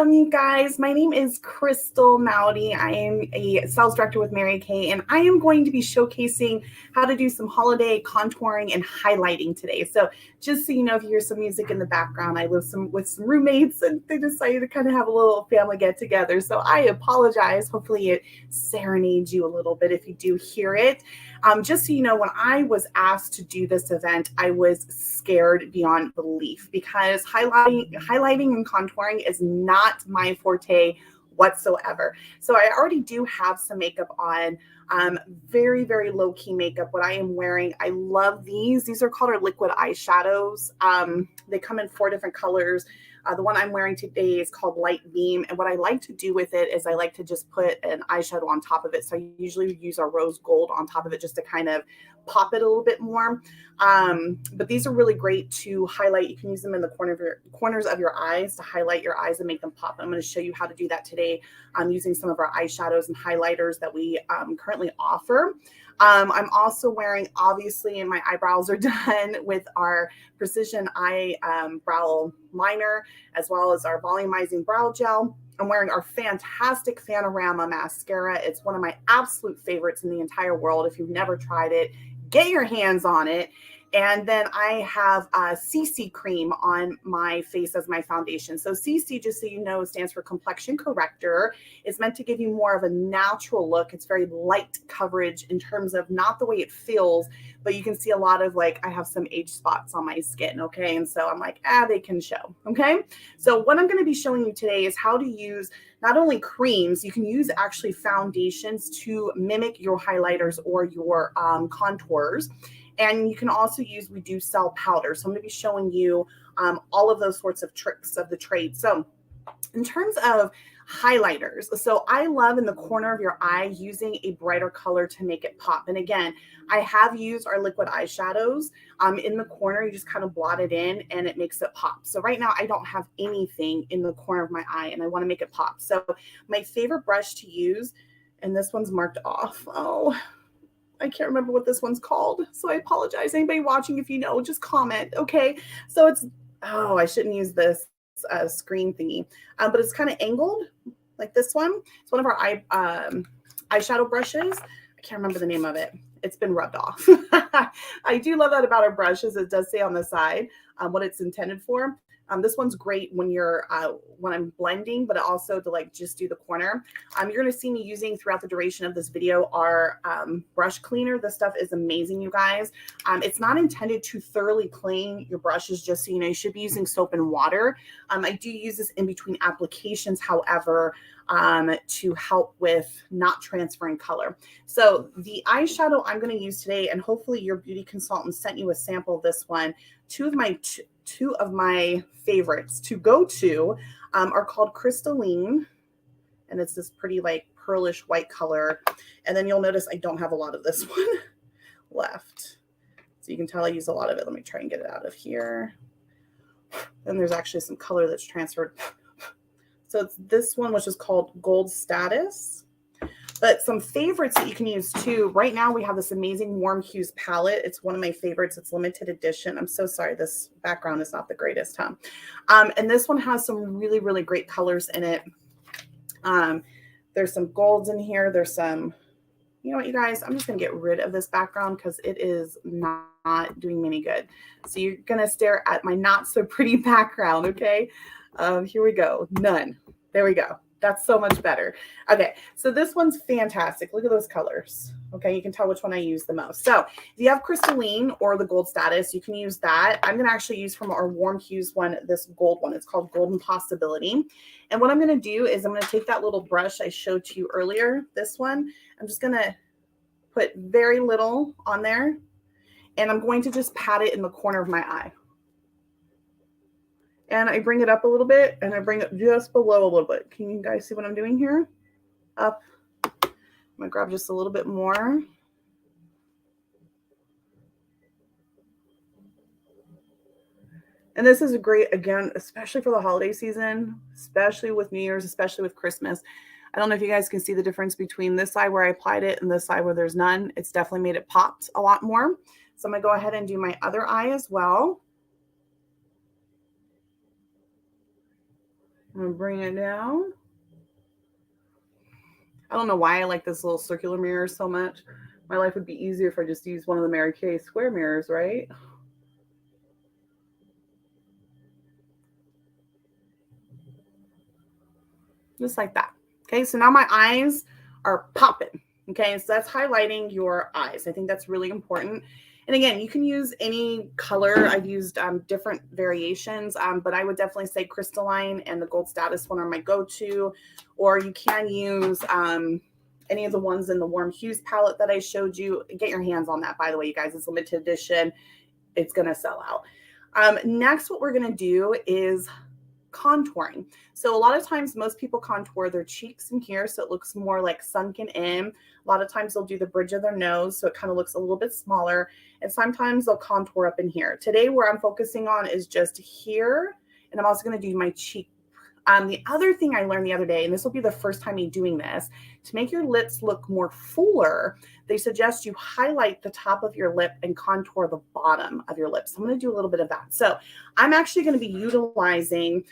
Welcome, you guys. My name is Crystal Moudy. I am a sales director with Mary Kay, and I am going to be showcasing how to do some holiday contouring and highlighting today. So just so you know, if you hear some music in the background, I live with some roommates, and they decided to kind of have a little family get together. So I apologize. Hopefully it serenades you a little bit if you do hear it. Just so you know, when I was asked to do this event, I was scared beyond belief because highlighting and contouring is not my forte whatsoever. So I already do have some makeup on, very, very low key makeup. What I am wearing, I love these. These are called our liquid eyeshadows. They come in 4 different colors. The one I'm wearing today is called Light Beam. And what I like to do with it is I like to just put an eyeshadow on top of it. So I usually use our rose gold on top of it just to kind of pop it a little bit more. But these are really great to highlight. You can use them in the corners of your eyes to highlight your eyes and make them pop. I'm going to show you how to do that today using some of our eyeshadows and highlighters that we currently offer. I'm also wearing, obviously, and my eyebrows are done with our Precision Eye Brow Liner, as well as our volumizing brow gel. I'm wearing our fantastic Panorama mascara. It's one of my absolute favorites in the entire world. If you've never tried it, get your hands on it. And then I have CC cream on my face as my foundation. So CC, just so you know, stands for complexion corrector. It's meant to give you more of a natural look. It's very light coverage in terms of not the way it feels, but you can see a lot of, like, I have some age spots on my skin, okay? And so I'm like, they can show, okay? So what I'm gonna be showing you today is how to use not only creams, you can use actually foundations to mimic your highlighters or your contours. And you can also use, we do sell powder. So I'm going to be showing you all of those sorts of tricks of the trade. So in terms of highlighters, so I love in the corner of your eye using a brighter color to make it pop. And again, I have used our liquid eyeshadows in the corner. You just kind of blot it in and it makes it pop. So right now I don't have anything in the corner of my eye and I want to make it pop. So my favorite brush to use, and this one's marked off. Oh, I can't remember what this one's called, so I apologize. Anybody watching, if you know, just comment, okay? So it's, I shouldn't use this screen thingy, but it's kind of angled like this one. It's one of our eyeshadow brushes. I can't remember the name of it. It's been rubbed off. I do love that about our brushes. It does say on the side what it's intended for. This one's great when you're when I'm blending, but also to like just do the corner. You're going to see me using throughout the duration of this video our brush cleaner. This stuff is amazing, you guys. It's not intended to thoroughly clean your brushes, just so you know. You should be using soap and water. I do use this in between applications, however, to help with not transferring color. So the eyeshadow I'm going to use today, and hopefully your beauty consultant sent you a sample of this one. Two of my favorites to go to are called Crystalline, and it's this pretty like pearlish white color. And then you'll notice I don't have a lot of this one left. So you can tell I use a lot of it. Let me try and get it out of here. Then there's actually some color that's transferred. So it's this one, which is called Gold Status. But some favorites that you can use too. Right now we have this amazing Warm Hues palette. It's one of my favorites. It's limited edition. I'm so sorry. This background is not the greatest, huh? And this one has some really, really great colors in it. There's some golds in here. There's some, you know what, you guys, I'm just going to get rid of this background because it is not doing me any good. So you're going to stare at my not so pretty background, okay? Here we go. None. There we go. That's so much better. Okay, so this one's fantastic. Look at those colors. Okay, you can tell which one I use the most. So if you have Crystalline or the Gold Status, you can use that. I'm going to actually use from our Warm Hues one, this gold one. It's called Golden Possibility. And what I'm going to do is I'm going to take that little brush I showed to you earlier, this one. I'm just going to put very little on there, and I'm going to just pat it in the corner of my eye. And I bring it up a little bit, and I bring it just below a little bit. Can you guys see what I'm doing here? Up. I'm going to grab just a little bit more. And this is a great, again, especially for the holiday season, especially with New Year's, especially with Christmas. I don't know if you guys can see the difference between this side where I applied it and this side where there's none. It's definitely made it popped a lot more. So I'm going to go ahead and do my other eye as well. I'm gonna bring it down. I don't know why I like this little circular mirror so much. My life would be easier if I just used one of the Mary Kay square mirrors, right? Just like that. Okay, so now my eyes are popping. Okay, so that's highlighting your eyes. I think that's really important. And again, you can use any color. I've used different variations, but I would definitely say crystalline and the gold status one are my go-to. Or you can use any of the ones in the warm hues palette that I showed you. Get your hands on that, by the way, you guys. It's limited edition. It's going to sell out. Next, what we're going to do is contouring. So a lot of times most people contour their cheeks in here so it looks more like sunken in. A lot of times they'll do the bridge of their nose so it kind of looks a little bit smaller, and sometimes they'll contour up in here. Today where I'm focusing on is just here, and I'm also going to do my cheek. The other thing I learned the other day, and this will be the first time me doing this, to make your lips look more fuller, they suggest you highlight the top of your lip and contour the bottom of your lips. So I'm going to do a little bit of that. So I'm actually going to be utilizing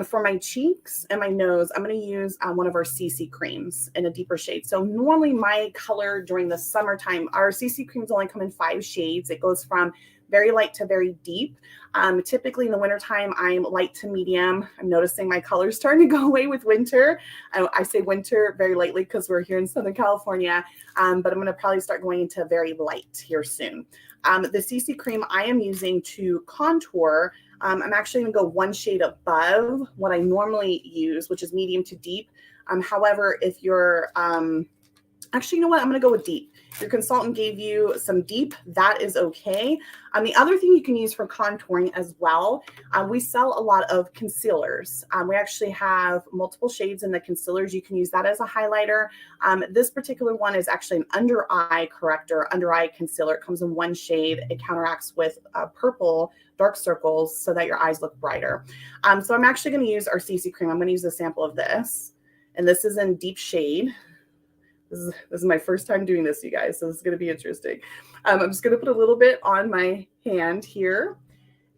for my cheeks and my nose, I'm going to use one of our CC creams in a deeper shade. So normally my color during the summertime, our CC creams only come in 5 shades. It goes from very light to very deep. Typically in the wintertime, I'm light to medium. I'm noticing my colors starting to go away with winter. I say winter very lightly because we're here in Southern California, but I'm going to probably start going into very light here soon. The CC cream I am using to contour, I'm actually going to go 1 shade above what I normally use, which is medium to deep. However, if you're actually, you know what? I'm going to go with deep. Your consultant gave you some deep. That is okay. The other thing you can use for contouring as well, we sell a lot of concealers. We actually have multiple shades in the concealers. You can use that as a highlighter. This particular one is actually an under eye corrector, under eye concealer. It comes in 1 shade. It counteracts with purple dark circles so that your eyes look brighter. So I'm actually going to use our CC cream. I'm going to use a sample of this. And this is in deep shade. This is my first time doing this, you guys, so this is going to be interesting. I'm just going to put a little bit on my hand here.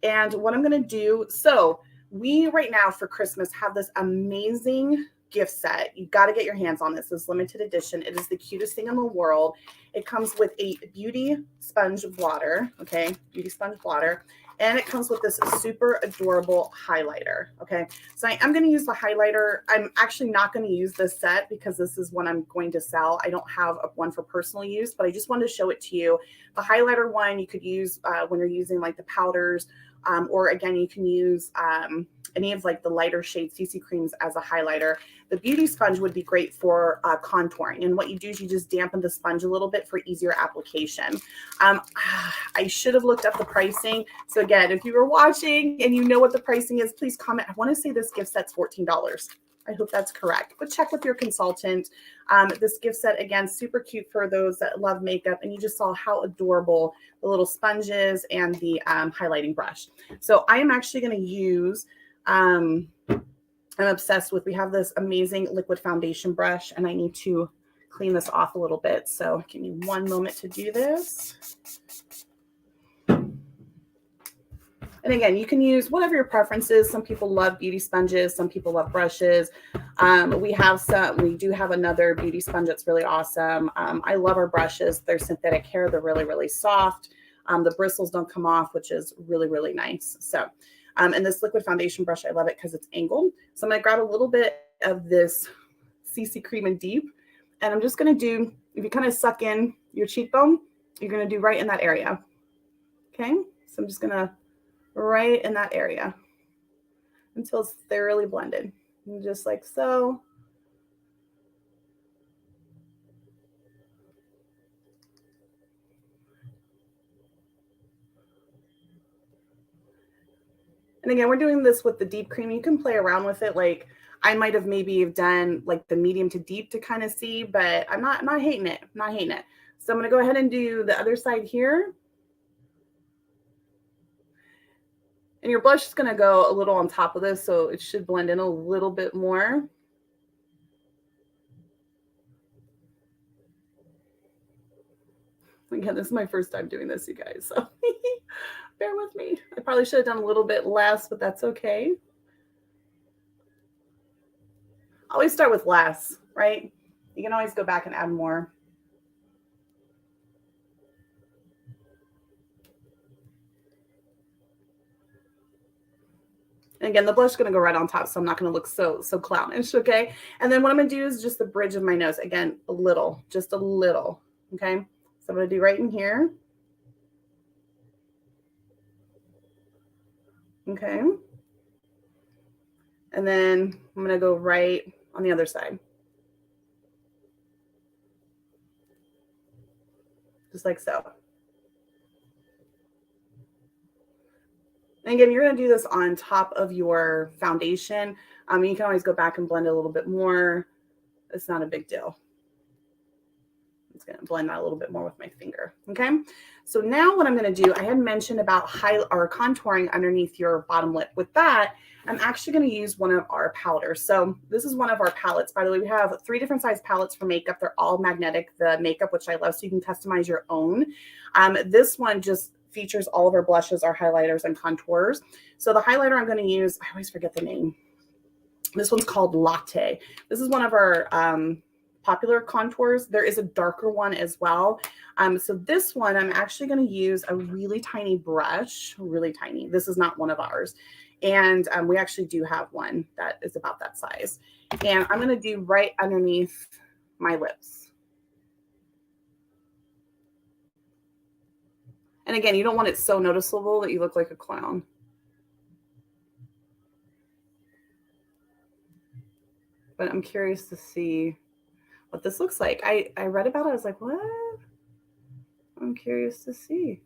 And what I'm going to do, so we right now for Christmas have this amazing gift set. You've got to get your hands on this. This is limited edition. It is the cutest thing in the world. It comes with a beauty sponge blotter, okay, beauty sponge blotter. And it comes with this super adorable highlighter, okay? So I am going to use the highlighter. I'm actually not going to use this set because this is one I'm going to sell. I don't have one for personal use, but I just wanted to show it to you. The highlighter one you could use when you're using like the powders, or again, you can use any of like the lighter shade CC creams as a highlighter. The beauty sponge would be great for contouring. And what you do is you just dampen the sponge a little bit for easier application. I should have looked up the pricing. So again, if you were watching and you know what the pricing is, please comment. I want to say this gift set's $14. I hope that's correct, but check with your consultant. This gift set, again, super cute for those that love makeup. And you just saw how adorable the little sponges and the highlighting brush. So I am actually going to use, I'm obsessed with, we have this amazing liquid foundation brush and I need to clean this off a little bit. So give me 1 moment to do this. And again, you can use whatever your preference is. Some people love beauty sponges. Some people love brushes. We do have another beauty sponge that's really awesome. I love our brushes. They're synthetic hair. They're really, really soft. The bristles don't come off, which is really, really nice. So, and this liquid foundation brush, I love it because it's angled. So I'm going to grab a little bit of this CC cream in deep. And I'm just going to do, if you kind of suck in your cheekbone, you're going to do right in that area. Okay. So I'm just going to right in that area until it's thoroughly blended. And just like so. And again, we're doing this with the deep cream. You can play around with it. Like I might have maybe done like the medium to deep to kind of see, but I'm not hating it. I'm not hating it. So I'm going to go ahead and do the other side here. And your blush is going to go a little on top of this, so it should blend in a little bit more. Again, this is my first time doing this, you guys, so bear with me. I probably should have done a little bit less, but that's okay. always start with less, right? You can always go back and add more. And again, the blush is going to go right on top, so I'm not going to look so clownish, okay? And then what I'm going to do is just the bridge of my nose. Again, a little, just a little, okay? So I'm going to do right in here. Okay. And then I'm going to go right on the other side. Just like so. And again, you're going to do this on top of your foundation. You can always go back and blend it a little bit more. It's not a big deal. I'm just going to blend that a little bit more with my finger. Okay. So now what I'm going to do, I had mentioned about contouring underneath your bottom lip. With that, I'm actually going to use one of our powders. So this is one of our palettes. By the way, we have 3 different size palettes for makeup. They're all magnetic, the makeup, which I love. So you can customize your own. This one just features all of our blushes, our highlighters, and contours. So the highlighter I'm going to use, I always forget the name. This one's called Latte. This is one of our popular contours. There is a darker one as well. So this one, I'm actually going to use a really tiny brush, really tiny. This is not one of ours. And we actually do have one that is about that size. And I'm going to do right underneath my lips. And again, you don't want it so noticeable that you look like a clown. But I'm curious to see what this looks like. I read about it. I was like, what? I'm curious to see.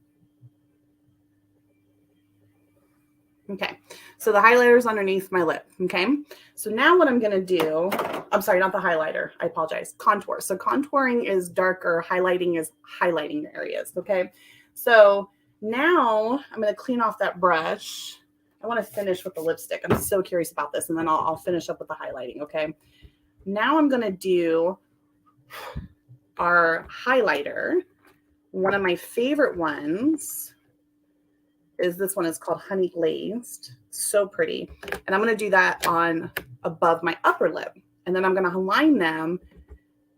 Okay, so the highlighter is underneath my lip, okay? So now what I'm gonna do, I'm sorry, not the highlighter, I apologize, contour. So contouring is darker, highlighting is highlighting the areas, okay? So now I'm gonna clean off that brush. I wanna finish with the lipstick. I'm so curious about this, and then I'll finish up with the highlighting, okay? Now I'm gonna do our highlighter. One of my favorite ones is this one. Is called Honey Glazed. So pretty. And I'm going to do that on above my upper lip. And then I'm going to line them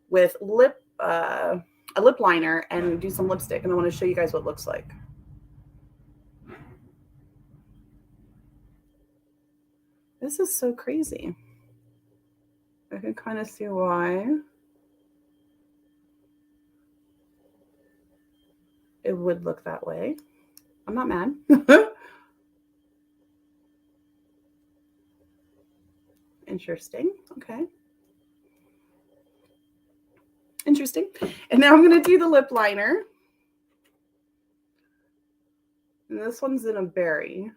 with a lip liner and do some lipstick. And I want to show you guys what it looks like. This is so crazy. I can kind of see why it would look that way. I'm not mad. Interesting. Okay. Interesting. And now I'm going to do the lip liner. And this one's in a berry.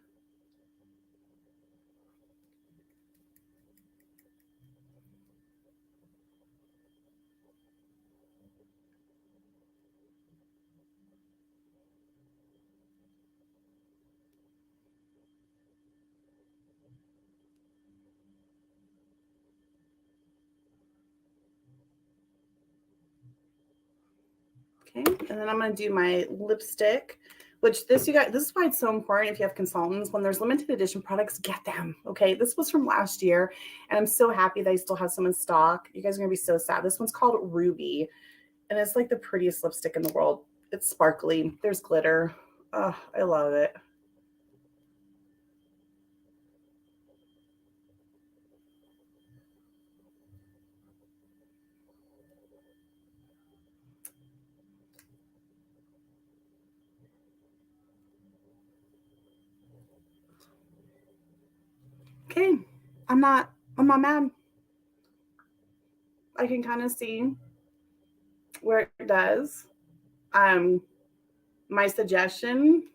Okay, and then I'm going to do my lipstick, which this, you guys, this is why it's so important if you have consultants. When there's limited edition products, get them. Okay, this was from last year, and I'm so happy that I still have some in stock. You guys are going to be so sad. This one's called Ruby, and it's like the prettiest lipstick in the world. It's sparkly. There's glitter. Oh, I love it. Okay, I'm not mad. I can kind of see where it does. My suggestion,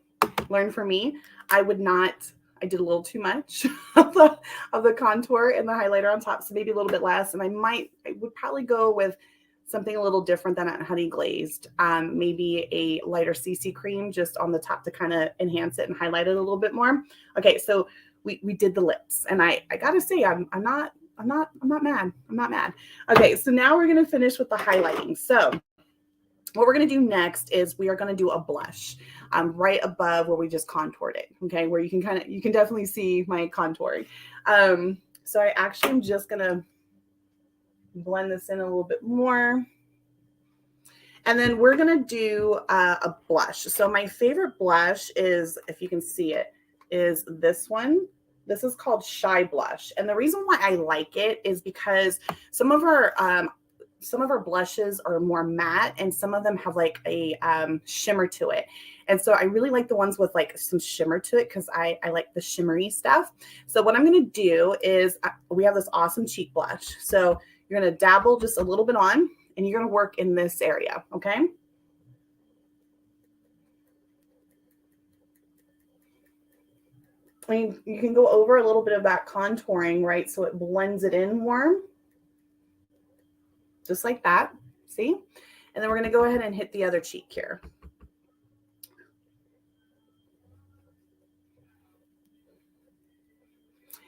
learn from me, I did a little too much of the contour and the highlighter on top, so maybe a little bit less. And I would probably go with something a little different than that Honey Glazed. Maybe a lighter CC cream just on the top to kind of enhance it and highlight it a little bit more. Okay, so we did the lips, and I gotta say I'm not mad. I'm not mad. Okay, so now we're gonna finish with the highlighting. So what we're going to do next is we are going to do a blush right above where we just contoured it. Okay, where you can definitely see my contouring. So I actually am just going to blend this in a little bit more. And then we're going to do a blush. So my favorite blush is, if you can see it, is this one. This is called Shy Blush. And the reason why I like it is because some of our blushes are more matte and some of them have like a shimmer to it. And so I really like the ones with like some shimmer to it because I like the shimmery stuff. So what I'm going to do is we have this awesome cheek blush. So you're going to dabble just a little bit on and you're going to work in this area. Okay. I mean, you can go over a little bit of that contouring, right? So it blends it in more. Just like that, see? And then we're gonna go ahead and hit the other cheek here.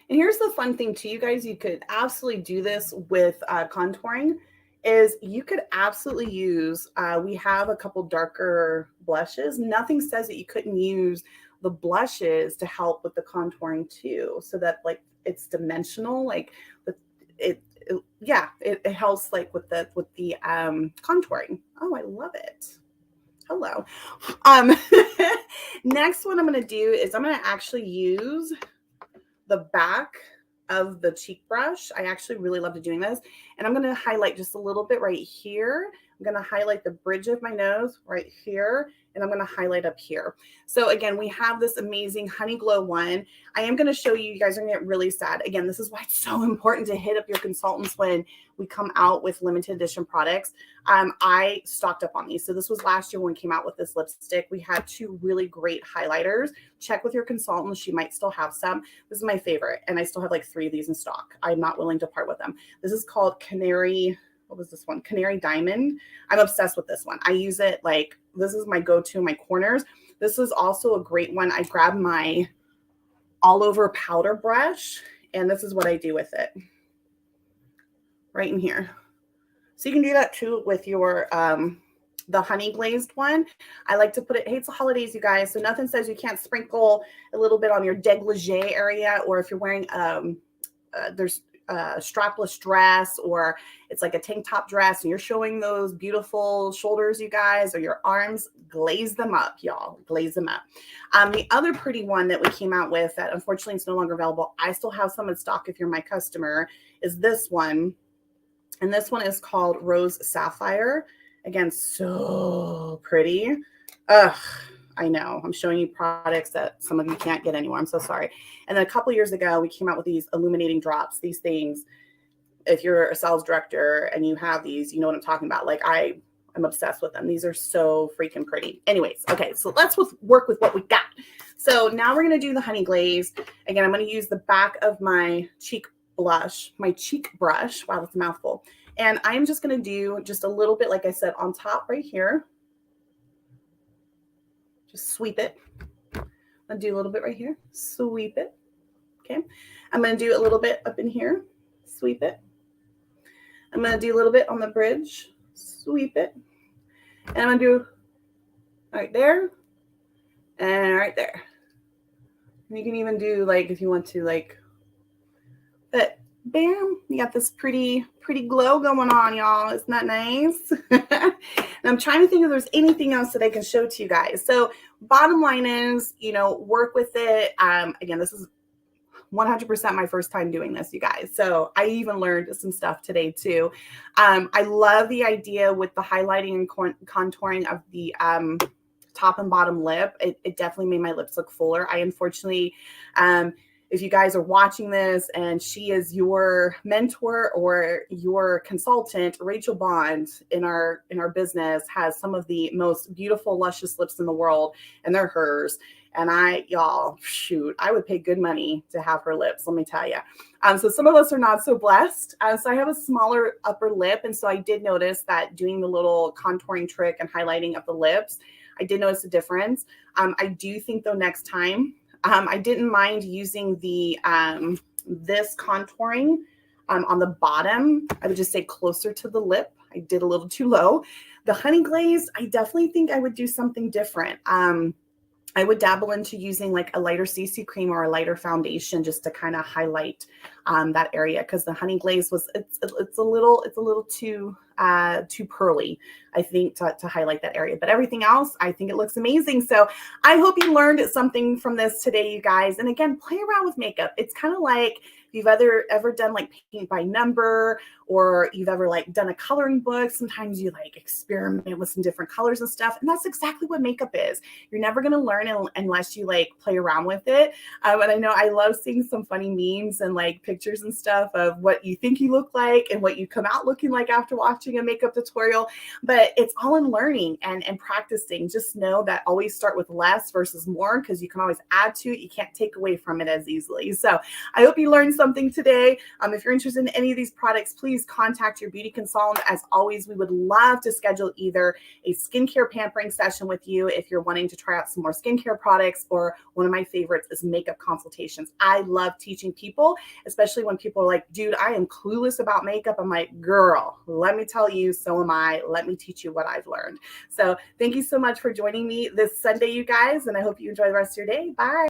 And here's the fun thing too, you guys, you could absolutely do this with contouring, is you could absolutely use, we have a couple darker blushes. Nothing says that you couldn't use the blushes to help with the contouring too, so that like it's dimensional, like it helps like with the contouring. Oh, I love it. Hello. Next one I'm going to do is I'm going to actually use the back of the cheek brush. I actually really love doing this. And I'm going to highlight just a little bit right here. I'm going to highlight the bridge of my nose right here. And I'm going to highlight up here. So again, we have this amazing Honey Glow one. I am going to show you, you guys are going to get really sad. Again, this is why it's so important to hit up your consultants when we come out with limited edition products. I stocked up on these. So this was last year when we came out with this lipstick. We had two really great highlighters. Check with your consultant. She might still have some. This is my favorite. And I still have like 3 of these in stock. I'm not willing to part with them. This is called Canary. What was this one? Canary Diamond. I'm obsessed with this one. I use it like, this is my go-to in my corners. This is also a great one. I grab my all over powder brush and this is what I do with it. Right in here. So you can do that too with your, the honey glazed one. I like to put it, hey, it's the holidays, you guys. So nothing says you can't sprinkle a little bit on your dégagé area, or if you're wearing, there's strapless dress, or it's like a tank top dress and you're showing those beautiful shoulders, you guys, or your arms, glaze them up, y'all, glaze them up. The other pretty one that we came out with that unfortunately is no longer available, I still have some in stock if you're my customer, is this one. And this one is called Rose Sapphire. Again, so pretty. Ugh, I know. I'm showing you products that some of you can't get anymore. I'm so sorry. And then a couple years ago, we came out with these illuminating drops. These things, if you're a sales director and you have these, you know what I'm talking about. Like I'm obsessed with them. These are so freaking pretty. Anyways, okay, so let's work with what we got. So now we're going to do the honey glaze. Again, I'm going to use the back of my cheek blush, my cheek brush. Wow, that's a mouthful. And I'm just going to do just a little bit, like I said, on top right here. Just sweep it. I'll do a little bit right here. Sweep it. Okay. I'm going to do a little bit up in here. Sweep it. I'm going to do a little bit on the bridge. Sweep it. And I'm going to do right there and right there. And you can even do like, if you want to, like, but bam, you got this pretty glow going on, y'all. Isn't that nice? And I'm trying to think if there's anything else that I can show to you guys. So bottom line is, you know, work with it. Again, this is 100% my first time doing this, you guys. So I even learned some stuff today too. I love the idea with the highlighting and contouring of the top and bottom lip. It definitely made my lips look fuller. I unfortunately, if you guys are watching this and she is your mentor or your consultant, Rachel Bond in our business has some of the most beautiful, luscious lips in the world, and they're hers. And y'all, shoot, I would pay good money to have her lips, let me tell you. So some of us are not so blessed. So I have a smaller upper lip. And so I did notice that doing the little contouring trick and highlighting of the lips, I did notice a difference. I do think though next time, I didn't mind using the this contouring on the bottom. I would just say closer to the lip. I did a little too low. The honey glaze, I definitely think I would do something different. I would dabble into using like a lighter CC cream or a lighter foundation just to kind of highlight that area, because the honey glaze was it's a little too pearly, I think, to highlight that area. But everything else, I think it looks amazing. So I hope you learned something from this today, you guys. And again, play around with makeup. It's kind of like if you've ever done like paint by number, or you've ever like done a coloring book. Sometimes you like experiment with some different colors and stuff. And that's exactly what makeup is. You're never going to learn unless you like play around with it. And I know I love seeing some funny memes and like pictures and stuff of what you think you look like and what you come out looking like after watching a makeup tutorial. But it's all in learning and practicing. Just know that always start with less versus more, because you can always add to it. You can't take away from it as easily. So I hope you learned something today. If you're interested in any of these products, please contact your beauty consultant. As always, we would love to schedule either a skincare pampering session with you if you're wanting to try out some more skincare products, or one of my favorites is makeup consultations. I love teaching people, especially when people are like, dude, I am clueless about makeup. I'm like, girl, let me tell you, so am I. Let me teach you what I've learned. So thank you so much for joining me this Sunday, you guys, and I hope you enjoy the rest of your day. Bye.